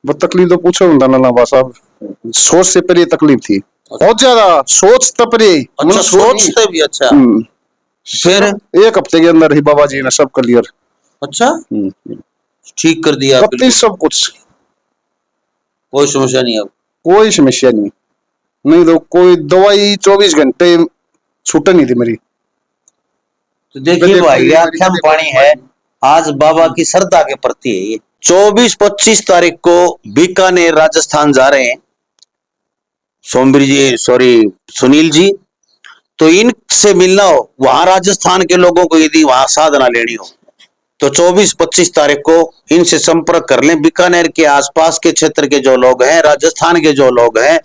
वो तकलीफ तो पूछो ना साहब, सोच से परे तकलीफ थी, बहुत ज्यादा सोच से परे। अच्छा, सोचते भी। अच्छा, फिर एक हफ्ते के अंदर ही बाबा जी ने सब क्लियर। अच्छा, ठीक कर दिया बिल्कुल सब कुछ, कोई समस्या नहीं अब। कोई समस्या नहीं, नहीं तो कोई दवाई 24 घंटे छूट नहीं थी मेरी। तो देखिए भाई, आंखें में पानी है। आज बाबा की श्रद्धा के प्रति है ये। 24-25 तारीख को बीकानेर राजस्थान जा रहे हैं सोमवीर जी, सॉरी सुनील जी। तो इनसे मिलना हो वहां राजस्थान के लोगों को, यदि वहां साधना लेनी हो तो 24-25 तारीख को इनसे संपर्क कर लें। बीकानेर के आसपास के क्षेत्र के जो लोग हैं, राजस्थान के जो लोग हैं,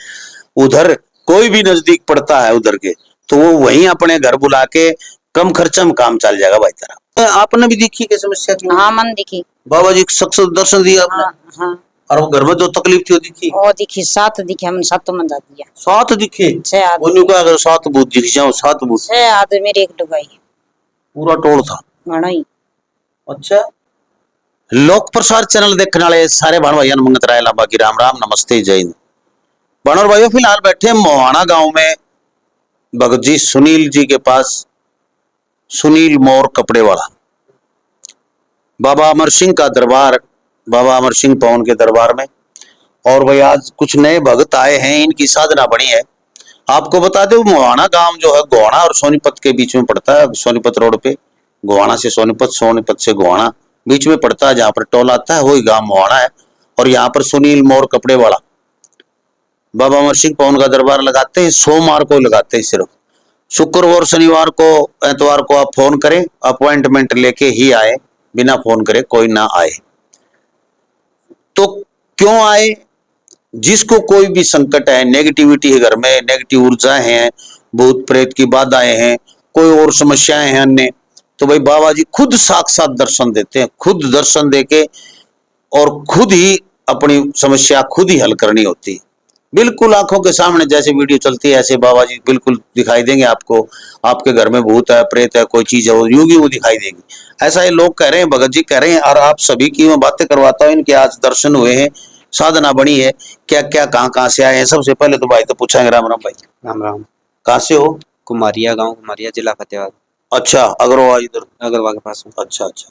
उधर कोई भी नजदीक पड़ता है उधर के, तो वो वहीं अपने घर बुला के कम खर्चा में काम चल जाएगा भाई तेरा। आपने भी दिखी क्या समस्या थी? हाँ, मन दिखी। बाबा जी सक्सेस दर्शन दिया आपने? हाँ, हाँ। और वो घर में जो तकलीफ थी वो दिखी? वो दिखी, 7 दिखे, हम 7 मन जा दिया। 7 दिखे? 6 आदमी। वो अगर 7 भूत दिख जाओ, 7 भूत। 6 आदमी, एक डुगाई, पूरा टोल था। ही। अच्छा, लोक प्रसार चैनल देखने वाले सारे भाण भाइयों मंगत राय लाबा की राम राम, नमस्ते, जय हिंद। भाणों भाइयों, फिलहाल बैठे मोहाना गांव में भगत जी सुनील जी के पास, सुनील मोर कपड़े वाला। बाबा अमर सिंह का दरबार, बाबा अमर सिंह पवन के दरबार में। और भाई आज कुछ नए भक्त आए हैं, इनकी साधना बड़ी है। आपको बता दो, मोहाना गांव जो है गोहाना और सोनीपत के बीच में पड़ता है। सोनीपत रोड पे, गोहाना से सोनीपत, सोनीपत से गोहाना बीच में पड़ता है, जहां पर टोल आता है वही गांव मोहाना है। और यहाँ पर सुनील मोर कपड़े वाला बाबा अमर सिंह पवन का दरबार लगाते हैं। सोमवार को लगाते हैं सिर्फ, शुक्रवार शनिवार को एतवार को आप फोन करें, अपॉइंटमेंट लेके ही आए, बिना फोन करे कोई ना आए। तो क्यों आए? जिसको कोई भी संकट है, नेगेटिविटी है घर में, नेगेटिव ऊर्जाएं हैं, भूत प्रेत की बाधाएं हैं, कोई और समस्याएं हैं अन्य, तो भाई बाबा जी खुद साक्षात दर्शन देते हैं। खुद दर्शन देके और खुद ही अपनी समस्या खुद ही हल करनी होती है। बिल्कुल आंखों के सामने जैसे वीडियो चलती है ऐसे बाबा जी बिल्कुल दिखाई देंगे आपको। आपके घर में भूत है, प्रेत है, कोई चीज है, वो यूं ही वो दिखाई देगी। ऐसा ये लोग कह रहे हैं, भगत जी कह रहे हैं। और आप सभी की मैं बातें करवाता हूँ, इनके आज दर्शन हुए हैं, साधना बनी है। क्या क्या कहाँ से आए हैं? सबसे पहले तो भाई तो पूछेंगे। राम राम भाई। राम राम। कहाँ से हो? कुमारिया गांव, कुमारिया जिला फतेहाबाद। अच्छा, अग्रवाल इधर अग्रवाल के पास हूँ। अच्छा अच्छा,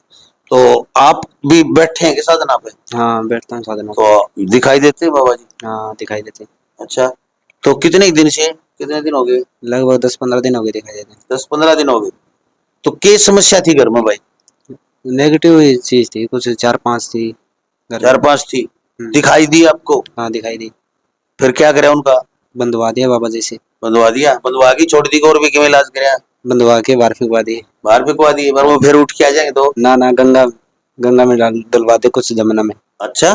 तो आप भी बैठे हैं कि साधना पे? हाँ, बैठता हूँ साधना। तो दिखाई देते हैं बाबा जी? हाँ, दिखाई देते। अच्छा, तो कितने दिन से, कितने दिन हो गए? लगभग 10-15 दिन हो गए दिखाई देते। 10-15 दिन हो गए। तो क्या समस्या थी घर में भाई? नेगेटिव चीज थी, कुछ 4-5 थी। 4-5 थी, दिखाई दी आपको? हाँ, दिखाई दी। फिर क्या करे उनका? बंधवा दिया बाबा जी से। बंधवा दिया? बंधवा की छोड़ दी और भी क्यों इलाज करे? बंधवा के बाहर फिरवा दिए। बाहर फिरवा दिए, पर वो फिर उठ के आ जाएंगे तो? ना ना, गंगा में डलवा दे कुछ जमुना में। अच्छा,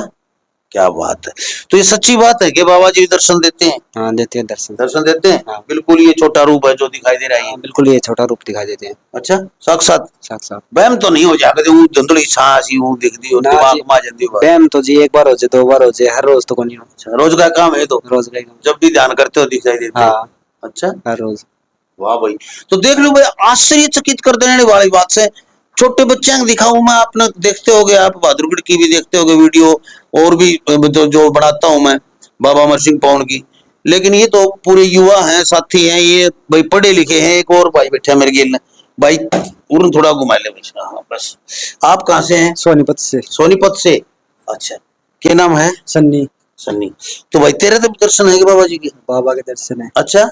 क्या बात है। तो ये सच्ची बात है कि बाबा जी दर्शन देते हैं? हाँ, देते हैं दर्शन। दर्शन देते हैं? हाँ। बिल्कुल ये छोटा रूप है जो दिखाई दे रहा है? बिल्कुल ये छोटा रूप दिखाई देते हैं। अच्छा, साक्षात? साक्षात। वहम तो नहीं हो जाएगा? धुंधली सांस यूं दिखती हो, दिमाग में आ जाती हो? वहम तो जी एक बार हो जाए, 2 बार हो जाए, हर रोज तो नहीं हो। रोज का काम है? तो रोज का काम। जब भी ध्यान करते हो दिखाई देते? हाँ। अच्छा, हर रोज। वाह भाई। तो देख लो भाई, आश्चर्यचकित कर देने वाली बात से छोटे बच्चे दिखाऊं मैं। आपने देखते होगे, आप बहादुरगढ़ की भी देखते होगे वीडियो, और भी जो बनाता हूं मैं बाबा अमर सिंह पवन की। लेकिन ये तो पूरे युवा हैं, साथी हैं, ये भाई पढ़े लिखे हैं। एक और भाई बैठे मेरे गिल भाई, उर्न थोड़ा घुमा ले भाई। हाँ बस। आप कहाँ से हैं? सोनीपत से। सोनीपत से? अच्छा, क्या नाम है? सन्नी। सन्नी। तो भाई तेरे तो दर्शन है बाबा जी के? बाबा के दर्शन है। अच्छा,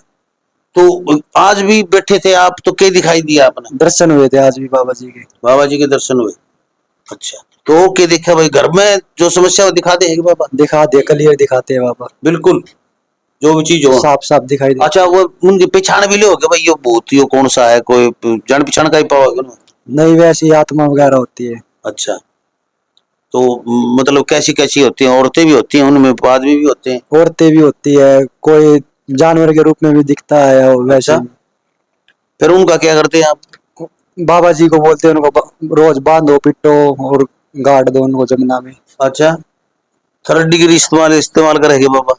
तो आज भी बैठे थे आप, तो क्या दिखाई दिया आपने? दर्शन हुए थे आज भी बाबा जी के। बाबा जी के दर्शन हुए? अच्छा, तो क्या देखा भाई? घर में जो समस्या वो दिखाते हैं बाबा? दिखा दे, क्लियर दिखाते हैं बाबा। बिल्कुल, जो भी चीज हो साफ साफ दिखाई दे। अच्छा, वो उनके पहचान भी लोगे भाई, ये भूत यो कौन सा है? कोई जान पहचान का ही पाओगे ना? नहीं, वैसी आत्मा वगैरह होती है। अच्छा, तो मतलब कैसी कैसी होती हैं? औरतें भी होती हैं उनमें, आदमी भी होते हैं? औरतें भी होती है, कोई जानवर के रूप में भी दिखता है वैसे। अच्छा? फिर उनका क्या करते हैं आप? बाबा जी को बोलते हैं उनको रोज बांधो, पिटो और गाड़ दो उनको जमुना में। अच्छा, 3rd डिग्री इस्तेमाल करेंगे बाबा?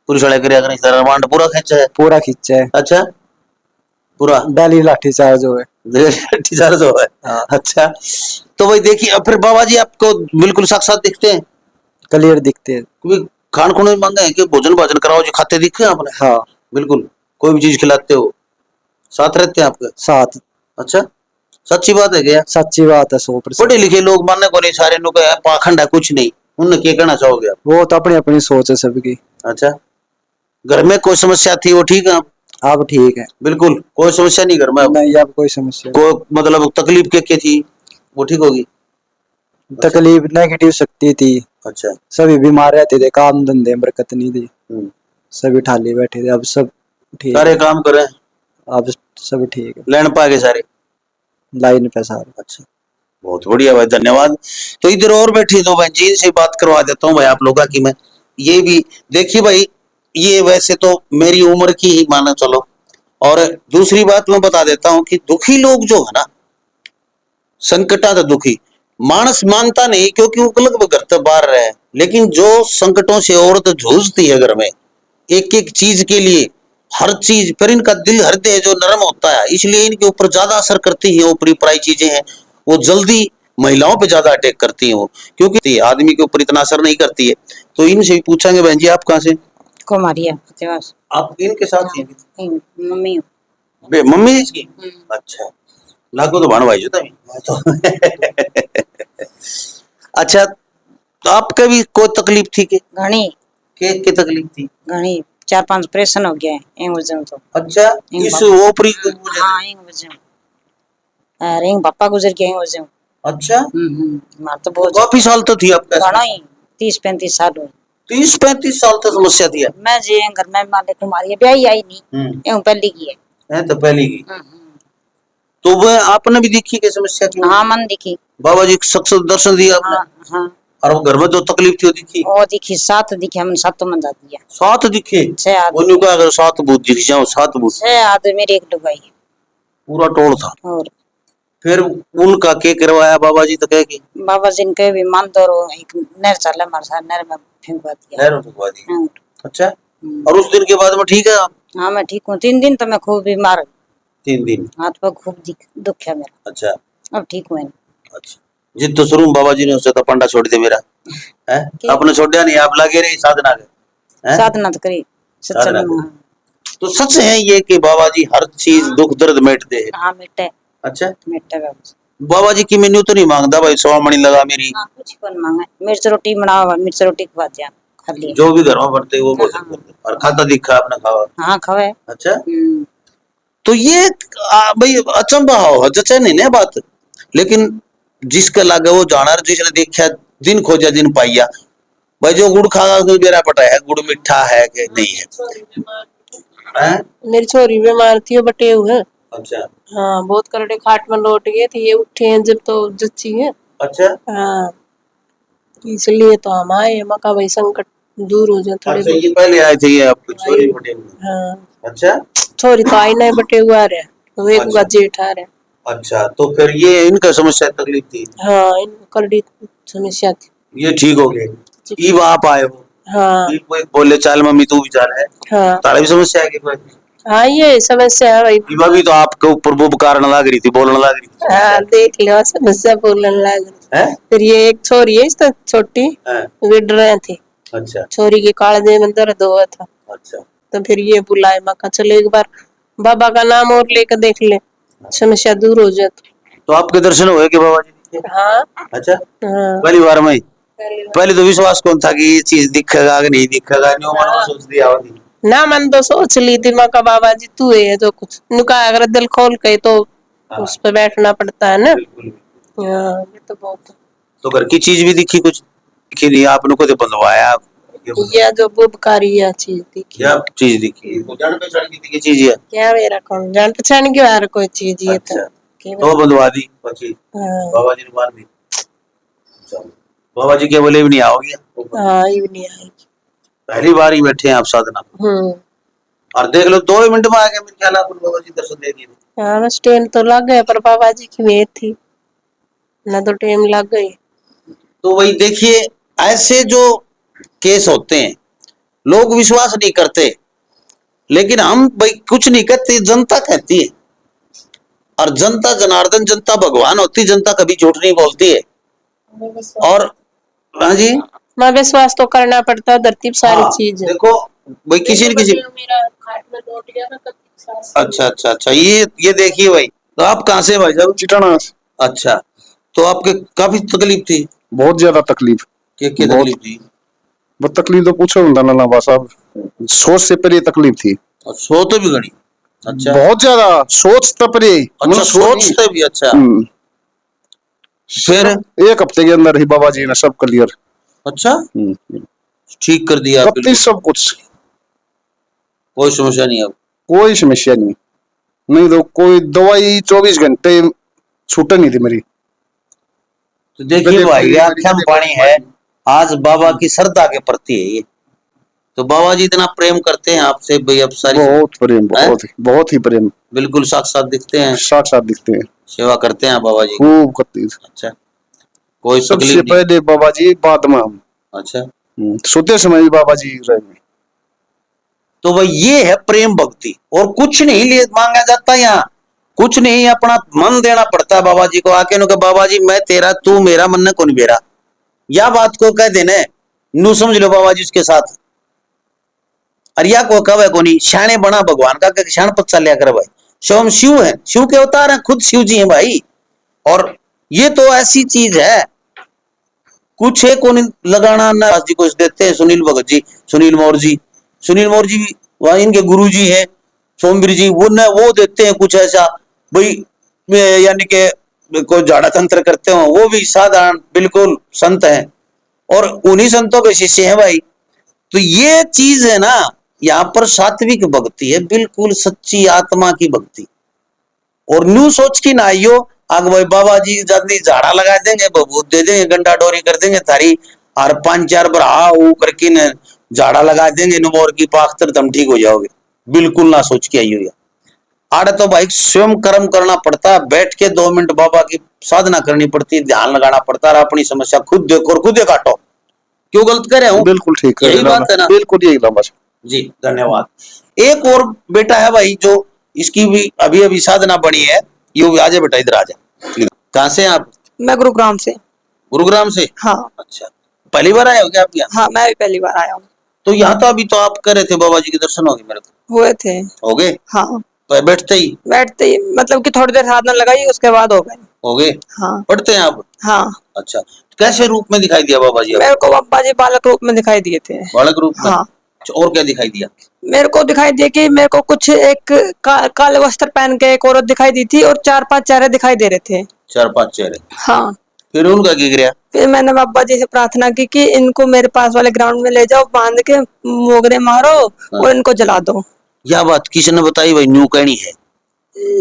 पूरी सड़क रिमांड पूरा खींचा है? पूरा खींचा है। अच्छा, पूरा डेली लाठी चार्ज हो है। लाठी चार्ज हो है? हाँ। अच्छा, तो भाई देखिए, अब फिर बाबा जी आपको बिल्कुल साक्षात दिखते हैं? क्लियर दिखते हैं। क्योंकि खान खुण मांगे हैं कि भोजन भाजन कराओ जी, खाते दिखे आपने? हाँ बिल्कुल, कोई भी चीज खिलाते हो, साथ रहते हैं आपके? साथ। अच्छा, सच्ची बात है क्या? सच्ची बात है 100%। पढ़े लिखे लोग मानने को नहीं, सारे नु कहे पाखंड है, कुछ नहीं, उनने क्या कहना चाहोगे आप? वो तो अपनी अपनी सोच है सबकी। अच्छा, घर में कोई समस्या थी वो ठीक है आप? अब ठीक है। बिल्कुल कोई समस्या नहीं घर में अब? नहीं अब कोई समस्या कोई मतलब तकलीफ क्या थी, वो ठीक होगी? नहीं। तकलीफ नेगेटिव शक्ति थी, अच्छा। सभी बीमार रहते थे, काम धंधे में बरकत नहीं थी, हम्म। सभी ठाली बैठे थे। अब सब ठीक सारे है। काम करें, अब सब ठीक है, लेन पा गए सारे? लाइन पे सारे। अच्छा, बहुत बढ़िया भाई, धन्यवाद। तो इधर और बैठी दो बहन जी, इनसे बात करवा देता हूँ भाई आप लोगों की। मैं ये भी देखिए भाई, ये वैसे तो मेरी उम्र की ही माना चलो, और दूसरी बात मैं बता देता हूँ कि दुखी लोग जो है ना, संकटा तो दुखी मानस मानता नहीं, क्योंकि वो अलग घर तो बाहर रहे, लेकिन जो संकटों से औरत जूझती है घर में, एक एक चीज के लिए, हर चीज, फिर इनका दिल हृदय जो नरम होता है, इसलिए इनके ऊपर ज्यादा असर करती है ऊपरी पराई चीजें हैं, वो जल्दी महिलाओं पे ज्यादा अटैक करती हैं वो, क्योंकि आदमी के ऊपर इतना असर नहीं करती है। तो इनसे भी पूछेंगे बहन जी, आप कहाँ से? कुमारिया फतेवास। आप इनके साथ ही हैं? मम्मी हूँ। मम्मी इसकी? अच्छा, लागू तो भाण भाई जो तभी तो अच्छा, तो आपका भी कोई तकलीफ थी घनी के तकलीफ थी? घनी 4-5 ऑपरेशन हो गया है इन वजह तो। अच्छा, इस ओपरी हाँ इन वजह रिंग पापा गुजर गया इन वजह। अच्छा, मार तो बहुत काफी साल तो थी आपका? घना ही 30-35 साल हुए। 30-35 साल तक समस्या थी? मैं जे घर में माले कुमारी ब्याही आई नहीं, यूं पहली की है तो पहली की। तो वह आपने भी देखी के समस्या की? हाँ मन दिखी, बाबा जी सख्त दर्शन दिया आपने? हाँ हाँ और वो घर में जो तकलीफ थी वो दिखी? वो दिखी, 7 दिखे, हमने 7 मंदा दिया। 7 दिखे? 6 आदमी, उन्होंने कहा अगर 7 भूत दिख जाओ, 7 भूत? 6 आदमी एक लुगाई पूरा टोल था। और फिर उनका क्या करवाया बाबा जी? तो कह के बाबा जी ने भी मान दो, एक नहर चले हमारे साथ, नहर में फेंकवा दिया। नहर में फेंकवा दी? हाँ। अच्छा, और उस दिन के बाद में ठीक है आप? हाँ मैं ठीक हूँ। 3 दिन तो मैं खूब बीमार, 3 दिन? हाथ पर खूब दुख है मेरा। अच्छा, अब ठीक हुए। अच्छा, जिद तो शुरू में बाबा जी ने उससे तो पंडा छोड़ दे मेरा है, आपने छोड़ा नहीं, आप लगे रहे साधना के? साधना तो करी साधना सच्चा। तो सच है ये कि बाबा जी हर चीज दुख दर्द मिटते हैं? हाँ मिटे। अच्छा, मिटे बाबा। बाबा जी की मेन्यू तो नहीं मांगता भाई 100 मणि लगा मेरी? हाँ कुछ कौन मांगे, मिर्च रोटी बनाओ, मिर्च रोटी खवा दिया, खा लिया। जो भी घर में बनते वो भोजन करते, और खाता दिखा आपने खावा? हाँ खवे। अच्छा, तो ये भाई अचंभा हो जचे नहीं ना बात, लेकिन जिसका लागे वो जाना, जिसने देखा दिन खोजा दिन पाइया। भाई जो गुड़ खागा उसमें मेरा पता है गुड़ मीठा है कि नहीं है? मेरी छोरी बीमार थी, वो बटे हुए। अच्छा, हाँ बहुत करड़े खाट में लौट गए थे, ये उठे हैं जब तो जच्ची है। अच्छा, हाँ इसलिए तो हम आए, मका भाई संकट दूर हो जाए थोड़े। अच्छा, ये पहले आए थे ये आपकी छोरी बटे हुए? हाँ अच्छा, छोरी तो आई नहीं, बटे हुआ रहे, तो एक अच्छा। जेठ आ रहे। अच्छा, तो फिर ये इनका समस्या तकलीफ थी? हाँ इनको करड़ी समस्या थी। ये ठीक हो गए, अब आप आए हो? हाँ बोले चाल मम्मी तू भी चाल है, हाँ तारा भी समस्या है कि कोई? हाँ ये समस्या है भाई। इवा भी तो आपके ऊपर वो कारण लग रही थी, बोलने लग रही थी। हाँ देख लो समस्या बोलने लग रही। है? फिर ये एक छोरी है इससे छोटी, है? विड रहे थे। अच्छा, छोरी के कालजे में दर्द हुआ था, अच्छा, तो फिर ये बुलाए, मैं कहा चलो एक बार बाबा का नाम और लेकर देख ले, समस्या दूर हो जाती। तो आपके दर्शन हुए कि बाबा जी के? हाँ अच्छा, हाँ पहली बार में? पहले तो विश्वास कौन था कि ये चीज दिखेगा कि नहीं दिखेगा, न्यू मन में सोच दिया होती? ना मन तो सोच ली थी, मैं कहा बाबा जी तू है जो कुछ नुका, अगर दिल खोल के तो उस पे बैठना पड़ता है ना। बिल्कुल। हाँ ये तो बहुत। तो घर की चीज भी दिखी कुछ कि नहीं आपने को बंधवाया? ये जो बुबकारी या चीज दिखी, क्या चीज दिखी? जान पहचान की दिखी चीज है? क्या मेरा कौन जान पहचान क्यों यार कोई चीज ये अच्छा, तो तो बंधवा दी पची हाँ बाबा जी ने मान दी? चलो, बाबा जी के बोले भी नहीं आओगे? हाँ ये भी नहीं आएगी। पहली बार ही बैठे हैं आप साधना, और देख लो 2 मिनट में आ गए मेरे ख्याल आप बाबा जी दर्शन दे दिए। हाँ बस टाइम तो लग गया, पर बाबा जी की मेहर थी ना, तो टाइम लग गई। तो वही देखिए, ऐसे जो केस होते हैं लोग विश्वास नहीं करते, लेकिन हम भाई कुछ नहीं कहते, जनता कहती है, और जनता जनार्दन, जनता भगवान होती, जनता कभी झूठ नहीं बोलती है। और हाँ जी, मैं विश्वास तो करना पड़ता है, धरती पे सारी हाँ, चीज है। देखो भाई किसी न किसी। मेरा खाट में लौट गया ना तब विश्वास। अच्छा अच्छा अच्छा, ये देखिए भाई, तो आप कहाँ से भाई साहब? चिटाना। अच्छा, तो आपके काफी तकलीफ थी? बहुत ज्यादा तकलीफ। क्या बहुत। तकलीफ थी? वो तकलीफ तो पूछो ना लाला साहब, सोच से परे तकलीफ थी। और सो तो भी घड़ी। अच्छा बहुत ज्यादा सोच से परे। अच्छा, सोचते भी। अच्छा हम्म। फिर? एक हफ्ते के अंदर ही बाबा जी ने सब क्लियर। अच्छा, ठीक कर दिया गति बिल्कुल, सब कुछ। कोई समस्या नहीं अब? कोई समस्या नहीं। नहीं तो कोई दवाई 24 घंटे छूटे नहीं थी मेरी। तो देखिए भाई, आंखें में पानी है। आज बाबा की श्रद्धा के प्रति है ये। तो बाबा जी इतना प्रेम करते हैं आपसे भाई, अब सारी बहुत प्रेम, हैं? बहुत ही प्रेम। बिल्कुल साक्षात दिखते हैं, साथ दिखते हैं। सेवा करते हैं बाबा जी की। खूब करती। अच्छा, कोई सबसे तकलीफ नहीं? पहले बाबा जी, बाद में हम। अच्छा, सोते समय भी बाबा जी रहेंगे। तो भाई ये है प्रेम भक्ति, और कुछ नहीं लिए मांगा जाता यहाँ, कुछ नहीं, अपना मन देना पड़ता है बाबा जी को आके। नो के बाबा जी मैं तेरा, तू मेरा, मन ने कौन बेरा, या बात को कह देने नू समझ लो बाबा जी उसके साथ। अरिया को कवे कोनी शाने बना भगवान का क्षण पत चलिया कर भाई। स्वयं शिव है, शिव के अवतार हैं, खुद शिव जी हैं भाई। और ये तो ऐसी चीज है, कुछ है कौन लगाना ना जी को देते हैं। सुनील भगत जी, सुनील मौर्य जी, सुनील मौर्य जी भी वहां इनके गुरु जी हैं सोमवीर जी, वो न वो देते हैं कुछ ऐसा भाई, यानी कि कोई झाड़ा तंत्र करते हो, वो भी साधारण बिल्कुल संत हैं, और उन्हीं संतों के शिष्य हैं भाई। तो ये चीज है ना, यहाँ पर सात्विक भक्ति है, बिल्कुल सच्ची आत्मा की भक्ति। और न्यू सोच की ना आइयो आग भाई बाबा जी जल्दी झाड़ा लगा देंगे, बबूत दे देंगे, गंडा डोरी कर देंगे थारी, और 5-4 बरा करके न झाड़ा लगा देंगे, नुमोर की पाख तर तुम ठीक हो जाओगे। बिल्कुल ना सोच के आइयो। आड़े तो भाई स्वयं कर्म करना पड़ता है, बैठ के 2 मिनट बाबा की साधना करनी पड़ती है, ध्यान लगाना पड़ता है, अपनी समस्या खुद देखो और खुद काटो। क्यों गलत कर रहे हूं? बिल्कुल ठीक है, यही बात है ना? बिल्कुल यही लंबा। जी धन्यवाद। एक और बेटा है भाई, जो इसकी भी अभी अभी साधना बनी है, यो आजा बेटा, इधर आजा। कहाँ से आप? मैं गुरुग्राम से। गुरुग्राम से? हाँ। अच्छा, पहली बार आए हो क्या आप यहाँ? हाँ, मैं भी पहली बार आया हूँ। तो यहाँ तो अभी तो आप कर रहे थे, बाबा जी के दर्शन हो गए मेरे को? हुए थे। हो गए? हाँ, तो बैठते ही मतलब कि थोड़ी देर साधना लगाई, उसके बाद हो गए। हो गए? हाँ। पढ़ते हैं आप? हाँ। अच्छा, कैसे रूप में दिखाई दिया बाबा जी मेरे को बाबा जी बालक रूप में दिखाई दिए थे। बालक रूप में? हाँ। और क्या दिखाई दिया? मेरे को दिखाई दिया कि मेरे को कुछ एक काले वस्त्र पहन के एक औरत दिखाई दी थी, और 4-5 चेहरे दिखाई दे रहे थे। 4-5 चेहरे? हाँ। फिर उनका क्या गिरा? फिर मैंने बाबा जी से प्रार्थना की कि इनको मेरे पास वाले ग्राउंड में ले जाओ, बांध के मोगरे मारो और इनको जला दो। यह बात किसने बताई भाई? न्यू कहनी है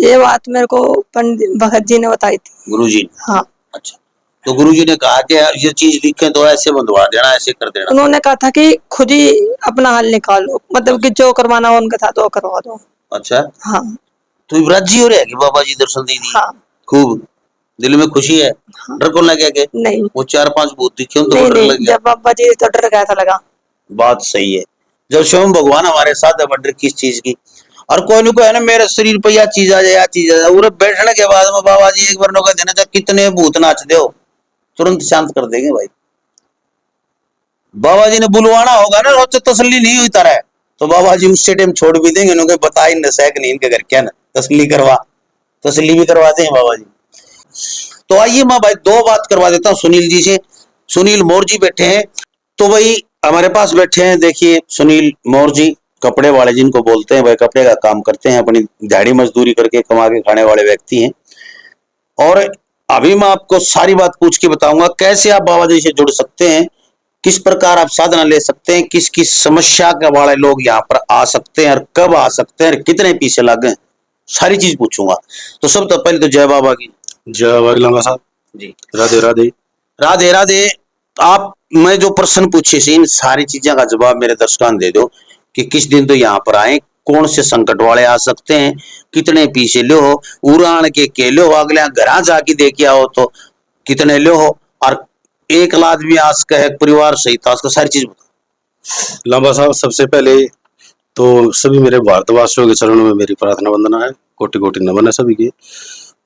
ये बात मेरे को पंडित भगत जी ने बताई थी। गुरुजी ने? हाँ। अच्छा, तो गुरुजी ने कहा कि ये चीज दिखे तो ऐसे बंधवा देना, ऐसे कर देना? उन्होंने कहा था कि खुद ही अपना हल निकालो, मतलब कि जो करवाना हो उनके साथ वो करवा दो। अच्छा। हाँ। तो राजी हो रहा है कि बाबा जी दर्शन दे दिए? हाँ। खूब दिल में खुशी है? हाँ। डर को लगा के? नहीं, वो 4-5 भूत दिखे तो नहीं, डर नहीं, लग गया? जब बाबा जी तो डर गया था लगा। बात सही है, जब स्वयं भगवान हमारे साथ है, डर किस चीज की? और कोई न कोई है ना, मेरे शरीर पर यह चीज आ जाए, यह चीज आ जाए, उरे बैठने के बाद में बाबा जी एक बार नौका देना चाहे कितने भूत नाच दो, तुरंत शांत कर देंगे भाई। बाबा जी ने बुलवाना होगा ना, रोज तसल्ली नहीं हुई तरह, तो बाबा जी उस टाइम छोड़ भी देंगे, उन्होंने बता ही न सैक नहीं इनके घर क्या ना, तसल्ली भी करवाते हैं बाबा जी। तो आइए मैं भाई 2 बात करवा देता हूँ सुनील जी से। सुनील मौर्य जी बैठे हैं, तो भाई हमारे पास बैठे हैं, देखिए सुनील मौर्य जी, कपड़े वाले जिनको बोलते हैं भाई, कपड़े का काम करते हैं, अपनी दिहाड़ी मजदूरी करके कमा के खाने वाले व्यक्ति हैं। और अभी मैं आपको सारी बात पूछ के बताऊंगा कैसे आप बाबा जी से जुड़ सकते हैं, किस प्रकार आप साधना ले सकते हैं, किस किस समस्या के वाले लोग यहाँ पर आ सकते हैं, और कब आ सकते हैं, और कितने पीछे लगे, सारी चीज पूछूंगा। तो सब तो पहले तो जय बाबा की। जय बाबा साहब जी। राधे राधे। राधे राधे। आप मैं जो प्रश्न पूछे से इन सारी चीजों का जवाब मेरे दर्शकों दे दो कि किस दिन तो यहाँ पर आए, कौन से संकट वाले आ सकते हैं, कितने पीछे लो हो, उड़ान के लो अगले घर जाके देखे आओ तो कितने लो हो, और 1 लाख भी आज का है परिवार सहित, उसका सारी चीज बताओ। लांबा साहब, सबसे पहले तो सभी मेरे भारतवासियों के चरणों में मेरी प्रार्थना वंदना है, कोटि कोटि नमन है सभी के,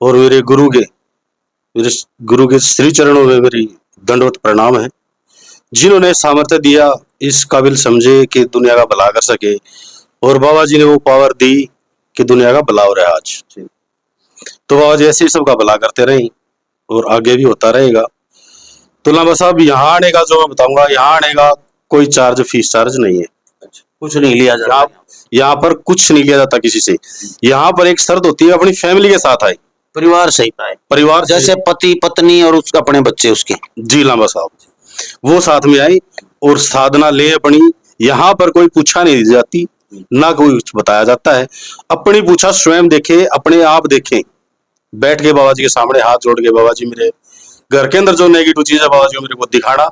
और मेरे गुरु के श्री चरणों में मेरी दंडवत प्रणाम है। जिन्होंने सामर्थ्य दिया, इस काबिल समझे कि दुनिया का भला कर सके, और बाबा जी ने वो पावर दी कि दुनिया का भला हो रहा है आज। तो बाबा जी ऐसे ही सबका भला करते रहे और आगे भी होता रहेगा। तो लांबा साहब, यहाँ आने का जो मैं बताऊंगा, यहाँ आने का कोई फीस चार्ज नहीं है। कुछ नहीं लिया जाता यहाँ पर कुछ नहीं लिया जाता किसी से। यहाँ पर एक शर्त होती है, अपनी फैमिली के साथ आए, परिवार सहित आए, परिवार जैसे पति पत्नी और उसके अपने बच्चे उसके। जी लांबा साहब, वो साथ में आए और साधना ले अपनी। यहाँ पर कोई पूछा नहीं दी जाती, ना कोई कुछ बताया जाता है। अपनी पूछा स्वयं देखे, अपने आप देखें, बैठ के बाबा जी के सामने हाथ जोड़ के, बाबा जी मेरे घर के अंदर जो नेगेटिव चीज है बाबा जी को मेरे को दिखाना,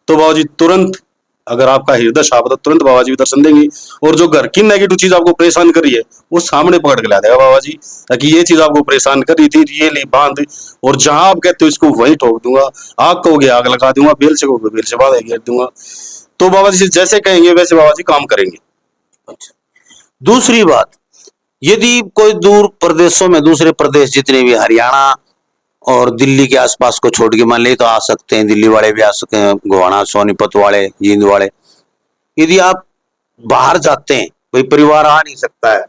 तो बाबा जी तुरंत, अगर आपका हृदय साफ है तो तुरंत बाबा जी दर्शन देंगे। और जो घर की नेगेटिव चीज आपको परेशान कर रही है वो सामने पकड़ के ला देगा बाबा जी, ताकि ये चीज आपको परेशान कर रही थी, ये ले बांध, और जहां आप कहते हो इसको वहीं ठोक दूंगा, आग कहोगे आग लगा दूंगा, बेल से कहोगे बेल से बांध घेर दूंगा। तो बाबा जी जैसे कहेंगे वैसे बाबा जी काम करेंगे। अच्छा, दूसरी बात, यदि कोई दूर प्रदेशों में, दूसरे प्रदेश जितने भी, हरियाणा और दिल्ली के आसपास को छोड़ के मान ले तो आ सकते हैं, दिल्ली वाले भी आ सकते हैं, गोवाना, सोनीपत वाले, जींद वाले। यदि आप बाहर जाते हैं, कोई परिवार आ नहीं सकता है,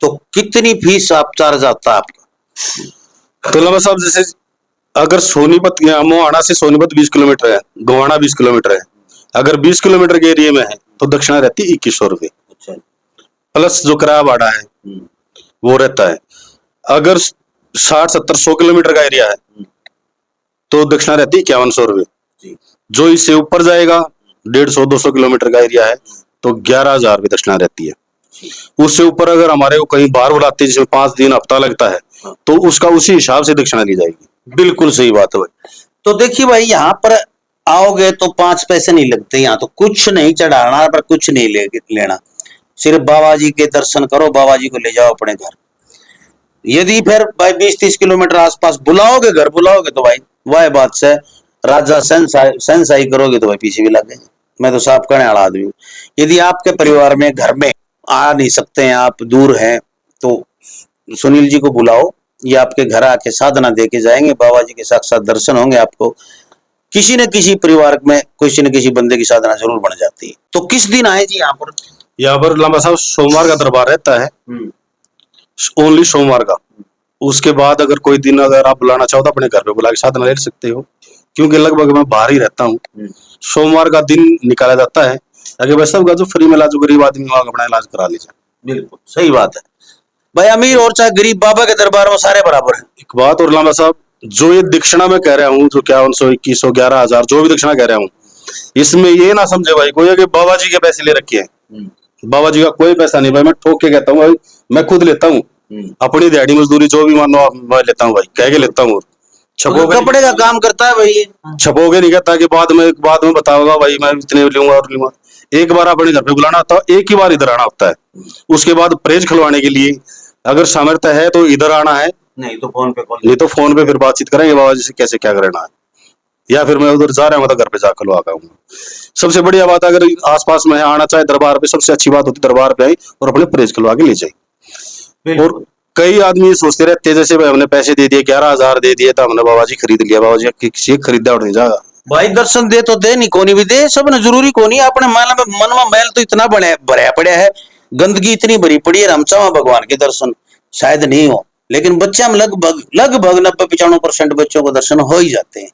तो कितनी फीस आप चार्ज आता है आपका? तो लांबा साहब, जैसे अगर सोनीपत, मोहाना से सोनीपत 20 किलोमीटर है, गोवाना 20 किलोमीटर है, अगर 20 किलोमीटर के एरिया में है तो दक्षिणा रहती है 2100 रुपये, अच्छा, प्लस जो किराया भाड़ा है वो रहता है। अगर 60-70-100 किलोमीटर का एरिया है तो दक्षिणा रहती है 5100 रुपये। जो इससे ऊपर जाएगा, 150-200 किलोमीटर का एरिया है, तो 11,000 रुपये दक्षिणा रहती है। उससे ऊपर अगर हमारे को कहीं बाहर बुलाते हैं जिसमें 5 दिन हफ्ता लगता है, तो उसका उसी हिसाब से दक्षिणा ली जाएगी। बिल्कुल सही बात है भाई। तो देखिए भाई, यहाँ पर आओगे तो 5 पैसे नहीं लगते, यहाँ तो कुछ नहीं चढ़ाना पर कुछ नहीं लेना, सिर्फ बाबा जी के दर्शन करो, बाबा जी को ले जाओ अपने घर। यदि फिर भाई 20-30 किलोमीटर आसपास बुलाओगे, घर बुलाओगे, तो भाई वह बात से राजा सेंसाई करोगे तो भाई पीछे भी लग गए। मैं तो साफ करने वाला आदमी हूँ। यदि आपके परिवार में, घर में आ नहीं सकते हैं, आप दूर हैं, तो सुनील जी को बुलाओ, ये आपके घर आके साधना दे के जाएंगे, बाबा जी के साक्षात दर्शन होंगे आपको। किसी न किसी परिवार में किसी न किसी बंदे की साधना जरूर बन जाती है। तो किस दिन आए जी यहाँ पर? यहाँ पर लांबा साहब सोमवार का दरबार रहता है, ओनली सोमवार का। उसके बाद अगर कोई दिन अगर आप बुलाना चाहो तो अपने घर पे बुला के साधना ले सकते हो, क्योंकि लगभग मैं बाहर ही रहता हूँ। सोमवार का दिन निकाला जाता है, अगर वैसा होगा जो फ्री में इलाज, गरीब आदमी वहां अपना इलाज करा लीजिए। बिल्कुल सही बात है भाई, अमीर और चाहे गरीब, बाबा के दरबार में सारे बराबर है। एक बात और लांबा साहब, जो ये दक्षिणा मैं कह रहा हूँ, जो 5100, 2100, 11,000 जो भी दक्षिणा कह रहा हूँ, इसमें ये ना समझे भाई कोई कि बाबा जी के पैसे ले रखे हैं। बाबा जी का कोई पैसा नहीं भाई, मैं ठोक के कहता हूँ भाई, मैं खुद लेता हूँ, अपनी दिहाड़ी मजदूरी जो भी मानो आप, मैं लेता हूँ भाई, कह के लेता हूँ। छपोगे, कपड़े का काम करता है भाई ये। छपोगे नहीं कहता कि बाद में बताओगा भाई मैं इतने लूंगा और लूंगा। एक बार अपने घर पे बुलाना होता है, एक ही बार इधर आना होता है। उसके बाद प्रेज खिलवाने के लिए अगर सामर्थ्य है तो इधर आना है, नहीं तो फोन पे कॉल, नहीं तो फोन पे फिर बातचीत करेंगे बाबा जी से कैसे क्या करना है, या फिर मैं उधर जा रहा हूँ तो घर पे जाकर लगा आऊंगा। सबसे बढ़िया बात, अगर आसपास में आना चाहे दरबार पे, सबसे अच्छी बात होती है दरबार पे आई और अपने प्रेज खिलवा के ले जाए। और कई आदमी सोचते रहते हैं जैसे भाई हमने पैसे दे दिए, 11,000 दे दिए तो हमने बाबा जी खरीद लिया, बाबा जी किसी खरीदा और नहीं जाएगा भाई। दर्शन दे तो दे, नहीं कोनी भी दे, सब ने जरूरी कोनी। अपने मन में मैल तो इतना भरा पड़ा है, गंदगी इतनी भरी पड़ी है, हम चाहो भगवान के दर्शन शायद नहीं हो, लेकिन बच्चे में लगभग 90-95% बच्चों को दर्शन हो ही जाते हैं।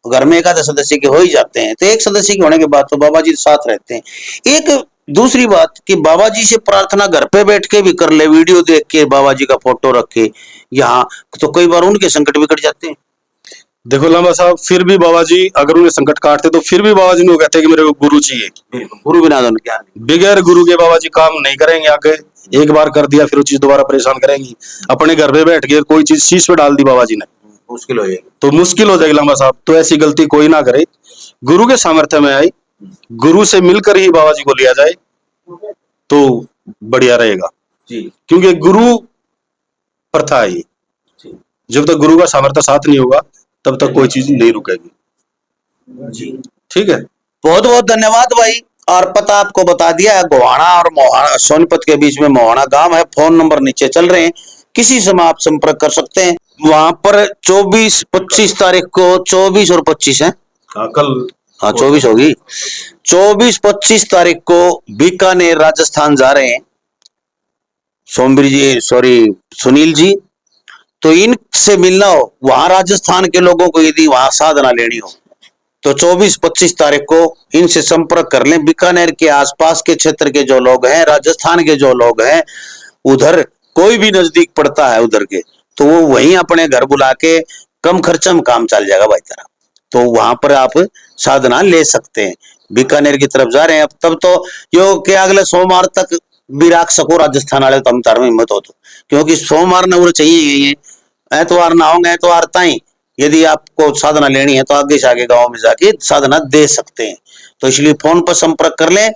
घर में 1 सदस्य के हो ही जाते हैं, तो एक सदस्य के होने के बाद तो बाबा जी साथ रहते हैं। एक दूसरी बात कि बाबा जी से प्रार्थना घर पे बैठ के भी कर ले, वीडियो देख के, बाबा जी का फोटो रख के यहाँ, तो कई बार उनके संकट भी कट जाते हैं। देखो लांबा साहब, फिर भी बाबा जी अगर उन्हें संकट काटते तो फिर भी बाबा जी ने कहते हैं कि मेरे को गुरु चाहिए। गुरु बिना तो क्या, बगैर गुरु के बाबा जी काम नहीं करेंगे। आगे एक बार कर दिया फिर वो चीज दोबारा परेशान करेंगी। अपने घर पे बैठ के कोई चीज शीश पे डाल दी बाबा जी ने, मुश्किल हो जाएगी, तो मुश्किल हो जाएगी लांबा साहब। तो ऐसी गलती कोई ना करे, गुरु के सामर्थ्य में आई, गुरु से मिलकर ही बाबा जी को लिया जाए तो बढ़िया रहेगा जी। क्योंकि गुरु प्रथा है ये, जब तक गुरु का सामर्थ्य साथ नहीं होगा तब तक कोई चीज नहीं रुकेगी जी। ठीक है, बहुत बहुत धन्यवाद भाई। और पता आपको बता दिया है, गोहाना और मोहाना, सोनीपत के बीच में मोहाना गांव है। फोन नंबर नीचे चल रहे हैं, किसी समय आप संपर्क कर सकते हैं। वहां पर 24-25 तारीख को, 24 और 25 है, कल हाँ 24 होगी। 24-25 तारीख को बीकानेर राजस्थान जा रहे हैं सोमवीर जी, सॉरी सुनील जी। तो इनसे मिलना हो, वहां राजस्थान के लोगों को यदि वहां साधना लेनी हो तो 24-25 तारीख को इनसे संपर्क कर लें। बीकानेर के आसपास के क्षेत्र के जो लोग हैं, राजस्थान के जो लोग हैं, उधर कोई भी नजदीक पड़ता है उधर के, तो वो वहीं अपने घर बुला के कम खर्चा में काम चल जाएगा भाई तरह। तो वहां पर आप साधना ले सकते हैं। बीकानेर की तरफ जा रहे हैं अब, तब तो यो के अगले सोमवार तक भी रख सको राजस्थान वाले, तम तार में हिम्मत हो तो, क्योंकि सोमवार न चाहिए, एतवार ना होंगे, एतवार ताई यदि आपको साधना लेनी है तो आगे से आगे गाँव में जाके साधना दे सकते हैं। तो इसलिए फोन पर संपर्क कर लें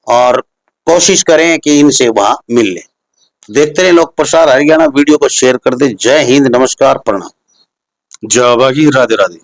और कोशिश करें कि इनसे वहां मिल लें। देखते रहे लोक प्रसार हरियाणा, वीडियो को शेयर कर दे। जय हिंद, नमस्कार, प्रणाम। जय बागी, राधे राधे।